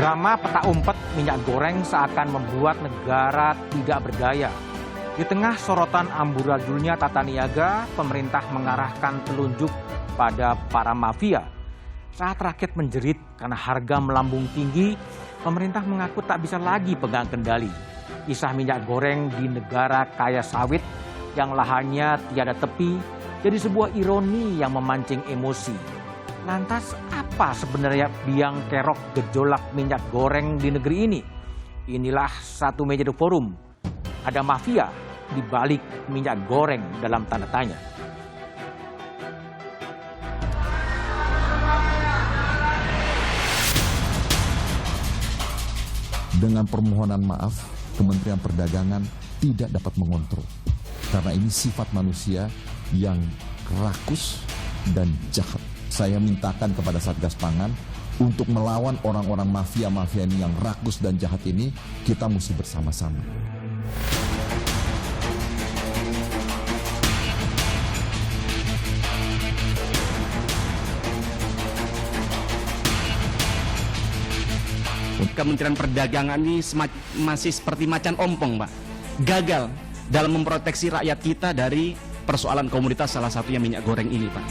Drama peta umpet minyak goreng seakan membuat negara tidak berdaya. Di tengah sorotan amburadulnya tata niaga, pemerintah mengarahkan telunjuk pada para mafia. Saat rakyat menjerit karena harga melambung tinggi, pemerintah mengaku tak bisa lagi pegang kendali. Kisah minyak goreng di negara kaya sawit yang lahannya tiada tepi jadi sebuah ironi yang memancing emosi. Lantas apa sebenarnya biang kerok gejolak minyak goreng di negeri ini? Inilah Satu Meja The Forum. Ada mafia di balik minyak goreng dalam tanda tanya. Dengan permohonan maaf, Kementerian Perdagangan tidak dapat mengontrol. Karena ini sifat manusia yang rakus dan jahat. Saya mintakan kepada Satgas Pangan untuk melawan orang-orang mafia-mafia ini yang rakus dan jahat ini, kita mesti bersama-sama. Kementerian Perdagangan ini masih seperti macan ompong, Pak. Gagal dalam memproteksi rakyat kita dari persoalan komoditas, salah satunya minyak goreng ini, Pak.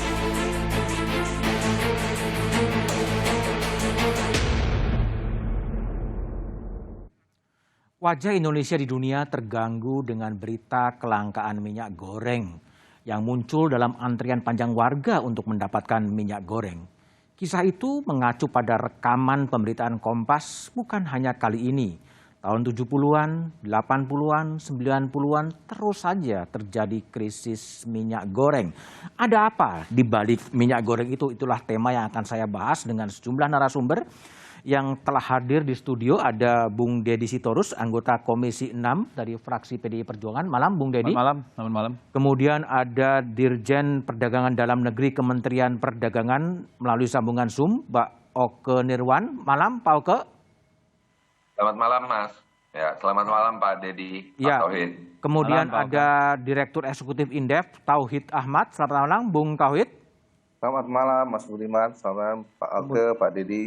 Wajah Indonesia di dunia terganggu dengan berita kelangkaan minyak goreng yang muncul dalam antrian panjang warga untuk mendapatkan minyak goreng. Kisah itu mengacu pada rekaman pemberitaan Kompas bukan hanya kali ini. Tahun 70-an, 80-an, 90-an terus saja terjadi krisis minyak goreng. Ada apa di balik minyak goreng itu? Itulah tema yang akan saya bahas dengan sejumlah narasumber yang telah hadir di studio. Ada Bung Deddy Sitorus, anggota Komisi 6 dari fraksi PDI Perjuangan. Malam, Bung Deddy. Selamat malam. Kemudian ada Dirjen Perdagangan Dalam Negeri Kementerian Perdagangan melalui sambungan Zoom, Pak Oke Nirwan. Malam, Pak Oke. Selamat malam, Mas. Ya, selamat malam, Pak Deddy, Pak Tauhid. Kemudian Malam, Pak ada Direktur Eksekutif Indef, Tauhid Ahmad. Selamat malam, Bung Tauhid. Selamat malam, Mas Budiman. Selamat malam, Pak Oke, Pak Deddy.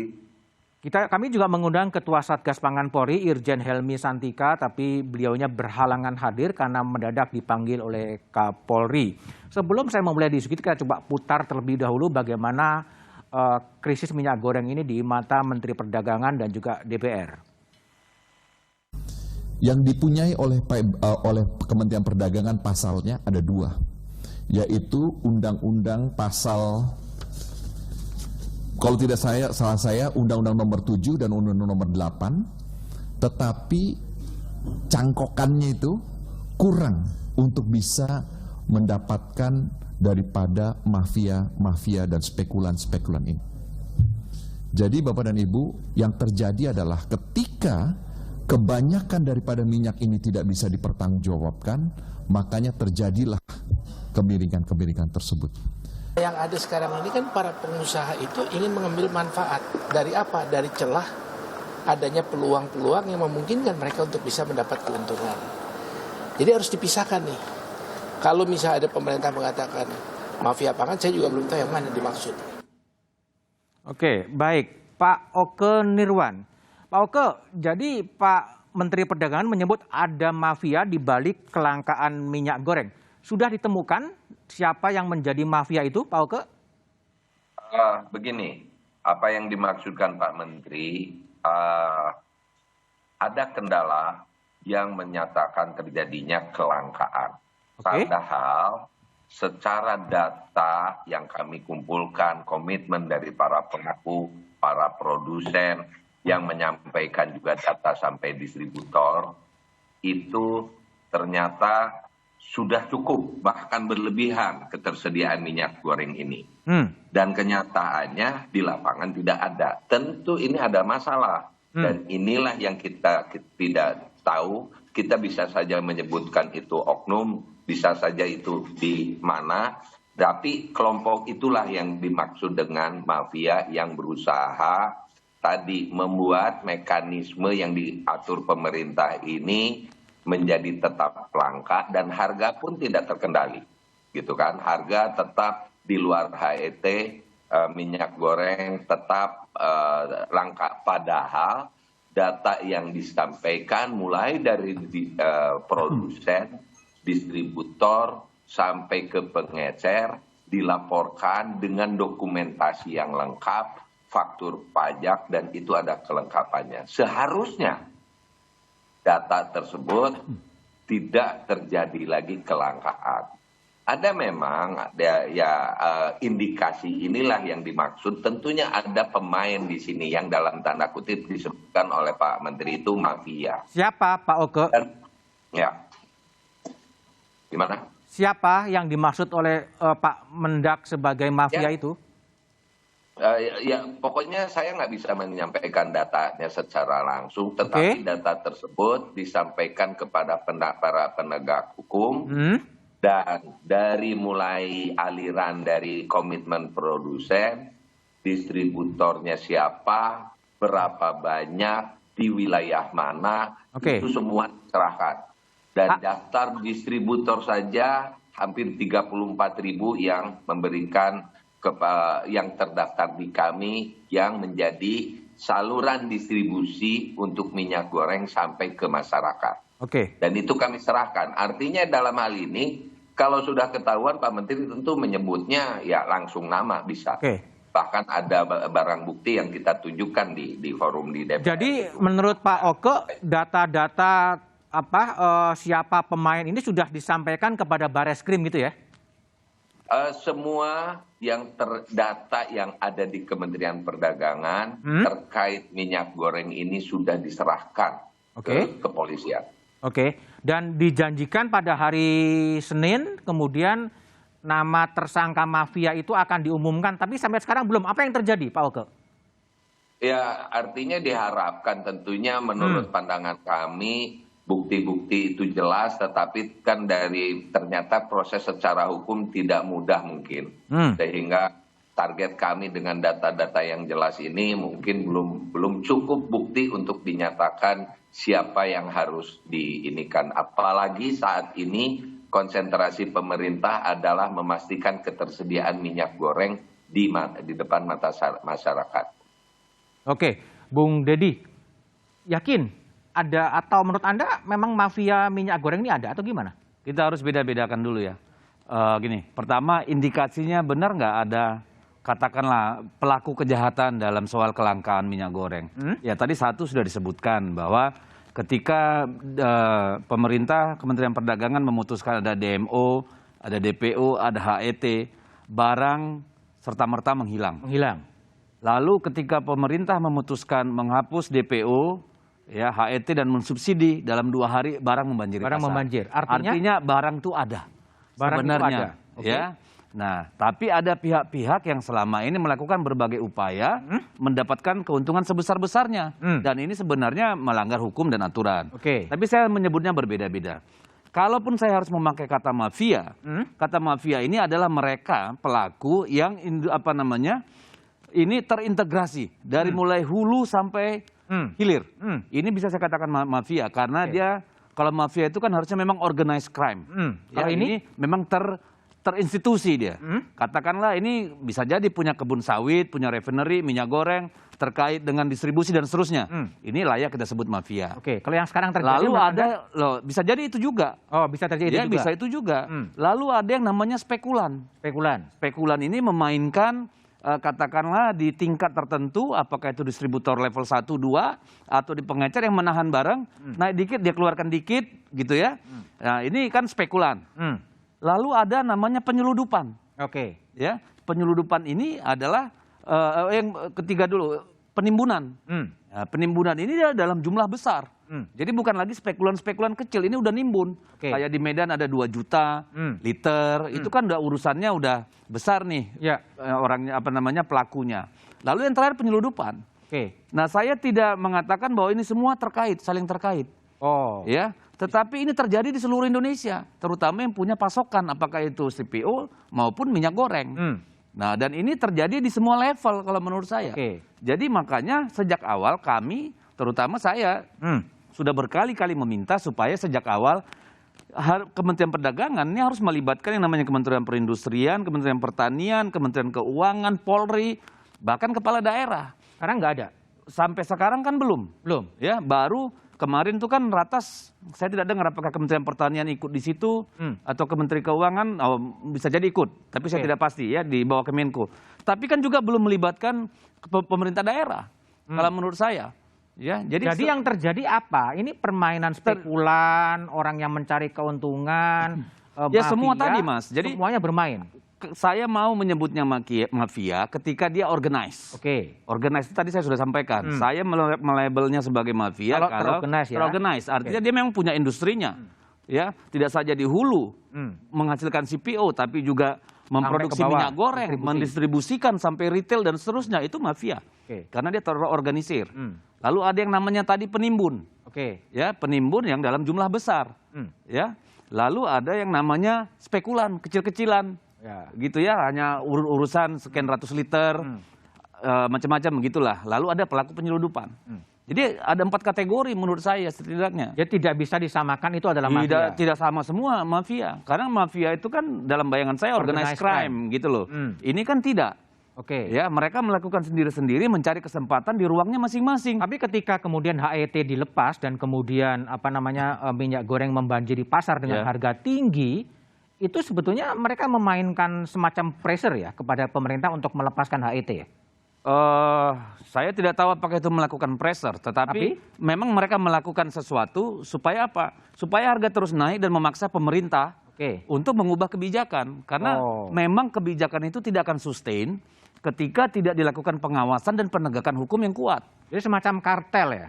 Kami juga mengundang Ketua Satgas Pangan Polri, Irjen Helmi Santika, tapi beliaunya berhalangan hadir karena mendadak dipanggil oleh Kapolri. Sebelum saya memulai diskusi, kita coba putar terlebih dahulu bagaimana krisis minyak goreng ini di mata Menteri Perdagangan dan juga DPR. Yang dipunyai oleh Kementerian Perdagangan pasalnya ada dua, yaitu Undang-Undang Pasal, kalau tidak salah saya, Undang-Undang Nomor 7 dan Undang-Undang Nomor 8, tetapi cangkokannya itu kurang untuk bisa mendapatkan daripada mafia-mafia dan spekulan-spekulan ini. Jadi Bapak dan Ibu, yang terjadi adalah ketika kebanyakan daripada minyak ini tidak bisa dipertanggungjawabkan, makanya terjadilah kemiringan-kemiringan tersebut. Yang ada sekarang ini kan para pengusaha itu ingin mengambil manfaat dari apa? Dari celah adanya peluang-peluang yang memungkinkan mereka untuk bisa mendapat keuntungan. Jadi harus dipisahkan nih. Kalau misalnya ada pemerintah mengatakan mafia pangan, saya juga belum tahu yang mana dimaksud. Oke, baik. Pak Oke Nirwan. Pak Oke, jadi Pak Menteri Perdagangan menyebut ada mafia di balik kelangkaan minyak goreng. Sudah ditemukan siapa yang menjadi mafia itu, Pak Oke? Begini, apa yang dimaksudkan Pak Menteri, ada kendala yang menyatakan terjadinya kelangkaan. Padahal secara data yang kami kumpulkan, komitmen dari para pelaku, para produsen, yang menyampaikan juga data sampai distributor, itu ternyata sudah cukup, bahkan berlebihan ketersediaan minyak goreng ini. Dan kenyataannya di lapangan tidak ada. Tentu ini ada masalah. Dan inilah yang kita tidak tahu. Kita bisa saja menyebutkan itu oknum, bisa saja itu di mana. Tapi kelompok itulah yang dimaksud dengan mafia yang berusaha tadi membuat mekanisme yang diatur pemerintah ini menjadi tetap langka dan harga pun tidak terkendali, gitu kan? Harga tetap di luar HET, minyak goreng tetap langka. Padahal data yang disampaikan mulai dari produsen, distributor, sampai ke pengecer dilaporkan dengan dokumentasi yang lengkap, faktur pajak, dan itu ada kelengkapannya. Seharusnya data tersebut tidak terjadi lagi kelangkaan. Ada memang indikasi inilah yang dimaksud. Tentunya ada pemain di sini yang dalam tanda kutip disebutkan oleh Pak Menteri itu mafia. Siapa Pak Oke? Ya, gimana? Siapa yang dimaksud oleh Pak Mendak sebagai mafia itu? Ya, pokoknya saya nggak bisa menyampaikan datanya secara langsung, tetapi data tersebut disampaikan kepada para penegak hukum. Dan dari mulai aliran dari komitmen produsen, distributornya siapa, berapa banyak, di wilayah mana, itu semua diserahkan. Dan daftar distributor saja hampir 34.000 yang memberikan, yang terdaftar di kami, yang menjadi saluran distribusi untuk minyak goreng sampai ke masyarakat. Dan itu kami serahkan. Artinya dalam hal ini, kalau sudah ketahuan Pak Menteri tentu menyebutnya ya langsung nama bisa. Bahkan ada barang bukti yang kita tunjukkan di forum di DPR. Jadi menurut Pak Oke, data-data siapa pemain ini sudah disampaikan kepada Bareskrim gitu ya? Semua yang terdata yang ada di Kementerian Perdagangan terkait minyak goreng ini sudah diserahkan ke kepolisian. Dan dijanjikan pada hari Senin, kemudian nama tersangka mafia itu akan diumumkan, tapi sampai sekarang belum. Apa yang terjadi, Pak Oke? Ya, artinya diharapkan tentunya menurut pandangan kami, bukti-bukti itu jelas, tetapi kan dari ternyata proses secara hukum tidak mudah mungkin. Sehingga target kami dengan data-data yang jelas ini mungkin belum cukup bukti untuk dinyatakan siapa yang harus diinikan. Apalagi saat ini konsentrasi pemerintah adalah memastikan ketersediaan minyak goreng di depan mata masyarakat. Bung Deddy, yakin ada atau menurut Anda memang mafia minyak goreng ini ada atau gimana? Kita harus beda-bedakan dulu ya. Gini, pertama indikasinya benar nggak ada katakanlah pelaku kejahatan dalam soal kelangkaan minyak goreng. Ya tadi satu sudah disebutkan bahwa ketika pemerintah Kementerian Perdagangan memutuskan ada DMO, ada DPO, ada HET, barang serta-merta menghilang. Lalu ketika pemerintah memutuskan menghapus DPO, ya HET dan mensubsidi, dalam 2 hari barang membanjiri pasar. Artinya barang itu ada. Sebenarnya. Ya. Nah, tapi ada pihak-pihak yang selama ini melakukan berbagai upaya mendapatkan keuntungan sebesar-besarnya. Dan ini sebenarnya melanggar hukum dan aturan. Tapi saya menyebutnya berbeda-beda. Kalaupun saya harus memakai kata mafia ini adalah mereka pelaku yang ini terintegrasi dari mulai hulu sampai hilir. Ini bisa saya katakan mafia karena dia, kalau mafia itu kan harusnya memang organized crime. Kalau ini memang terinstitusi dia. Katakanlah ini bisa jadi punya kebun sawit, punya refinery, minyak goreng, terkait dengan distribusi dan seterusnya. Ini layak kita sebut mafia. Kalau yang sekarang terjadi. Lalu ada, bisa jadi itu juga. Bisa terjadi itu juga. Bisa itu juga. Lalu ada yang namanya spekulan. Spekulan ini memainkan katakanlah di tingkat tertentu, apakah itu distributor level 1, 2, atau di pengecer yang menahan barang, naik dikit, dia keluarkan dikit, gitu ya. Nah ini kan spekulan. Lalu ada namanya penyeludupan. Ya, penyeludupan ini adalah yang ketiga dulu, penimbunan. Nah, penimbunan ini dalam jumlah besar. Jadi bukan lagi spekulan-spekulan kecil, ini udah nimbun. Kayak di Medan ada 2 juta liter, itu kan udah urusannya udah besar nih. Orangnya pelakunya. Lalu yang terakhir penyeludupan. Nah, saya tidak mengatakan bahwa ini semua saling terkait. Ya. Tetapi ini terjadi di seluruh Indonesia, terutama yang punya pasokan, apakah itu CPO maupun minyak goreng. Nah, dan ini terjadi di semua level kalau menurut saya. Jadi makanya sejak awal kami, terutama saya, sudah berkali-kali meminta supaya sejak awal Kementerian Perdagangan ini harus melibatkan yang namanya Kementerian Perindustrian, Kementerian Pertanian, Kementerian Keuangan, Polri, bahkan kepala daerah. Sekarang nggak ada. Sampai sekarang kan belum. Belum. Ya, baru kemarin tuh kan ratas, saya tidak dengar apakah Kementerian Pertanian ikut di situ atau Kementerian Keuangan, bisa jadi ikut, tapi saya tidak pasti ya di bawah Kemenko. Tapi kan juga belum melibatkan pemerintah daerah, kalau menurut saya. Ya, jadi yang terjadi apa? Ini permainan spekulan, orang yang mencari keuntungan, ya mafia, semua tadi Mas. Jadi semuanya bermain. saya mau menyebutnya mafia ketika dia organize. Oke. Organize itu tadi saya sudah sampaikan. Saya melabelnya sebagai mafia kalau terorganize. Artinya dia memang punya industrinya. Ya, tidak saja di hulu menghasilkan CPO, tapi juga memproduksi minyak goreng, mendistribusikan sampai retail dan seterusnya, itu mafia. Karena dia terorganisir. Lalu ada yang namanya tadi penimbun. Ya, penimbun yang dalam jumlah besar. Ya. Lalu ada yang namanya spekulan, kecil-kecilan. Gitu ya, hanya urusan sekian ratus liter, macam-macam begitulah. Lalu ada pelaku penyeludupan. Jadi ada 4 kategori menurut saya setidaknya. Jadi tidak bisa disamakan itu adalah mafia. Tidak sama semua mafia. Karena mafia itu kan dalam bayangan saya organized crime gitu loh. Ini kan tidak. Ya, mereka melakukan sendiri-sendiri, mencari kesempatan di ruangnya masing-masing. Tapi ketika kemudian HET dilepas dan kemudian minyak goreng membanjiri pasar dengan harga tinggi, itu sebetulnya mereka memainkan semacam pressure ya kepada pemerintah untuk melepaskan HET ya? Saya tidak tahu apakah itu melakukan pressure, tetapi memang mereka melakukan sesuatu supaya apa? Supaya harga terus naik dan memaksa pemerintah untuk mengubah kebijakan. Karena memang kebijakan itu tidak akan sustain ketika tidak dilakukan pengawasan dan penegakan hukum yang kuat. Jadi semacam kartel ya?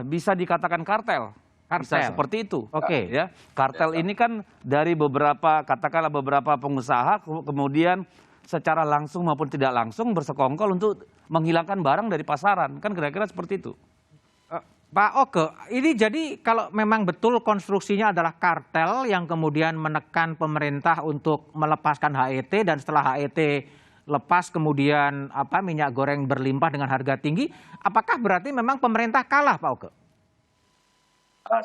Bisa dikatakan kartel. Bisa seperti itu. Ya, kartel ini kan dari beberapa, katakanlah beberapa pengusaha kemudian secara langsung maupun tidak langsung bersekongkol untuk menghilangkan barang dari pasaran. Kan kira-kira seperti itu. Pak Oke, ini jadi kalau memang betul konstruksinya adalah kartel yang kemudian menekan pemerintah untuk melepaskan HET dan setelah HET lepas kemudian minyak goreng berlimpah dengan harga tinggi, apakah berarti memang pemerintah kalah Pak Oke?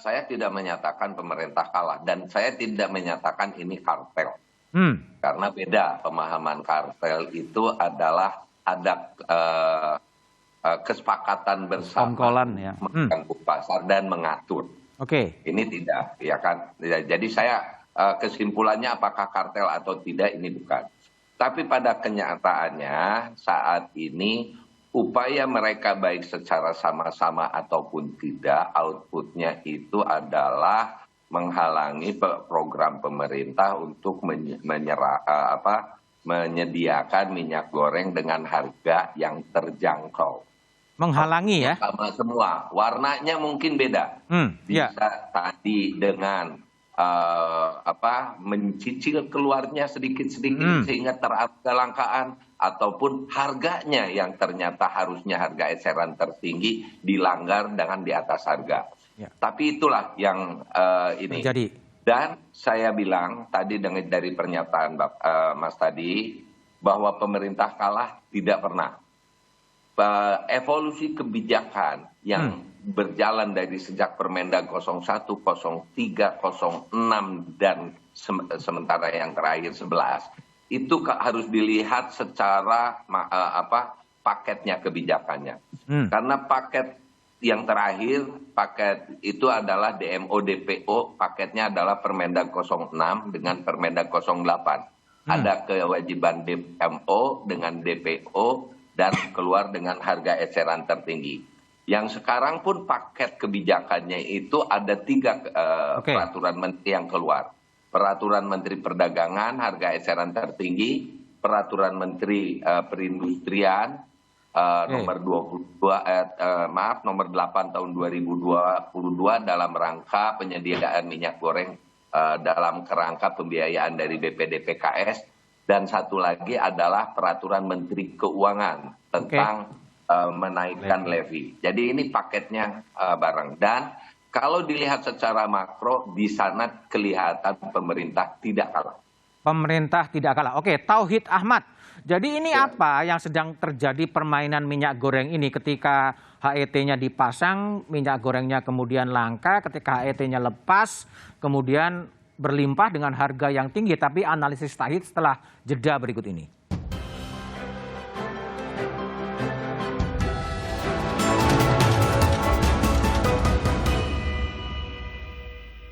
Saya tidak menyatakan pemerintah kalah dan saya tidak menyatakan ini kartel. Karena beda, pemahaman kartel itu adalah ada kesepakatan bersama mengganggu pasar dan mengatur. Ini tidak, ya kan? Jadi saya kesimpulannya apakah kartel atau tidak ini bukan. Tapi pada kenyataannya saat ini upaya mereka baik secara sama-sama ataupun tidak, outputnya itu adalah menghalangi program pemerintah untuk menyediakan minyak goreng dengan harga yang terjangkau. Menghalangi ya? Sama semua, warnanya mungkin beda. Bisa tadi dengan mencicil keluarnya sedikit-sedikit sehingga kelangkaan, ataupun harganya yang ternyata harusnya harga eceran tertinggi dilanggar dengan di atas harga. Tapi itulah yang ini. Dan saya bilang tadi dari pernyataan Mas tadi bahwa pemerintah kalah tidak pernah. Evolusi kebijakan yang berjalan dari sejak Permendag 01, 03, 06 dan sementara yang terakhir 11 itu harus dilihat secara paketnya kebijakannya. Karena paket yang terakhir, paket itu adalah DMO DPO, paketnya adalah Permendag 06 dengan Permendag 08. Ada kewajiban DMO dengan DPO dan keluar dengan harga eceran tertinggi. Yang sekarang pun paket kebijakannya itu ada 3 peraturan menteri yang keluar. Peraturan Menteri Perdagangan harga eceran tertinggi, Peraturan Menteri Perindustrian nomor 8 tahun 2022 dalam rangka penyediaan minyak goreng dalam kerangka pembiayaan dari BPDPKS, dan satu lagi adalah Peraturan Menteri Keuangan tentang menaikkan levy. Jadi ini paketnya bareng. Dan kalau dilihat secara makro, di sana kelihatan pemerintah tidak kalah. Pemerintah tidak kalah. Oke, Tauhid Ahmad. Jadi ini apa yang sedang terjadi permainan minyak goreng ini ketika HET-nya dipasang, minyak gorengnya kemudian langka, ketika HET-nya lepas, kemudian berlimpah dengan harga yang tinggi. Tapi analisis Tauhid setelah jeda berikut ini.